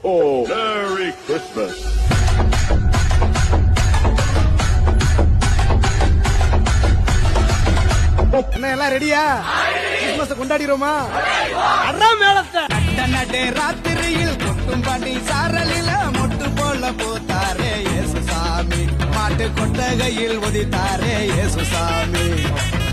Merry Christmas. என்ன எல்லாம் ரெடியா? கிறிஸ்துமஸ் கொண்டாடிரோமா? ராத்திரியில் கொட்டும் பாட்டி சாரலில மொட்டு போல போத்தாரே இயேசு சாமி, மாட்டு கொட்டகையில் உதித்தாரே இயேசு சாமி.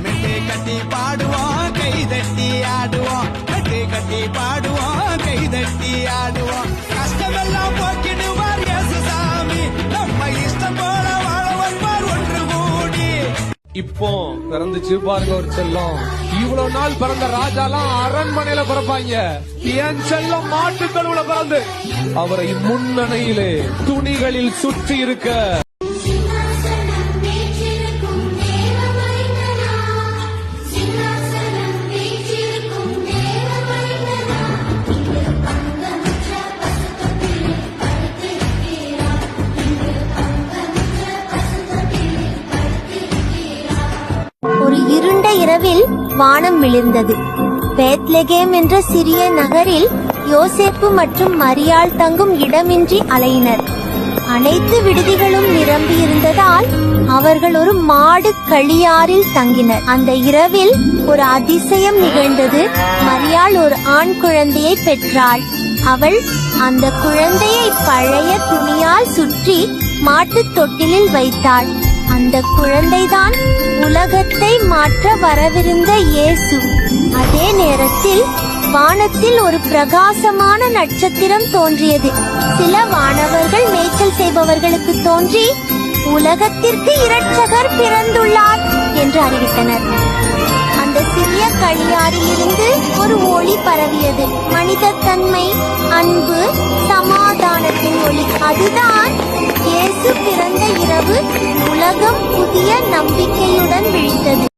மெட்டி கட்டி பாடுவோம், கை தட்டி ஆடுவோம், மெட்டி கட்டி பாடுவோம், கை தட்டி ஆடுவோம். கஷ்டமெல்லாம் போக்கிடுவார் இயேசு சாமி, நம்ம இஷ்டம் போல வாழ வைப்பார் ஒன்று கூடி. இப்போ பிறந்துச்சு பாருங்க ஒரு செல்லம். இவ்வளவு நாள் பிறந்த ராஜாலாம் அரண்மனையில பிறப்பாங்க. என் செல்லம் மாட்டுக்கழுவுல பிறந்து அவரை முன்னணையிலே துணிகளில் சுற்றி இருக்க ஒரு இருண்ட இரவில் வானம் விழுந்தது. பெத்லகேம் என்ற சிறிய நகரில் யோசேப்பு மற்றும் மரியாள் தங்கும் இடமின்றி அலையினர். அனைத்து விடுதிகளும் நிரம்பியிருந்ததால் அவர்கள் ஒரு மாடு கழியாறில் தங்கினர். அந்த இரவில் ஒரு அதிசயம் நிகழ்ந்தது. மரியாள் ஒரு ஆண் குழந்தையை பெற்றாள். அவள் அந்த குழந்தையை பழைய துணியால் சுற்றி மாட்டுத் தொட்டிலில் வைத்தாள். அந்த குழந்தைதான் உலகத்தை மாற்ற வரவிருந்த இயேசு. அதே நேரத்தில் வானத்தில் ஒரு பிரகாசமான நட்சத்திரம் தோன்றியது. சில வானவர்கள் மேய்ச்சல் செய்பவர்களுக்கு தோன்றி உலகத்திற்கு இரட்சகர் பிறந்துள்ளார் என்று அறிவித்தனர். அந்த சிறிய கழியாறிலிருந்து ஒரு ஒளி பரவியது. மனிதத்தன்மை, அன்பு, சமாதானத்தின் ஒளி. அதுதான் இயேசு பிறந்த இரவு. உலகம் புதிய நம்பிக்கையுடன் விழித்தது.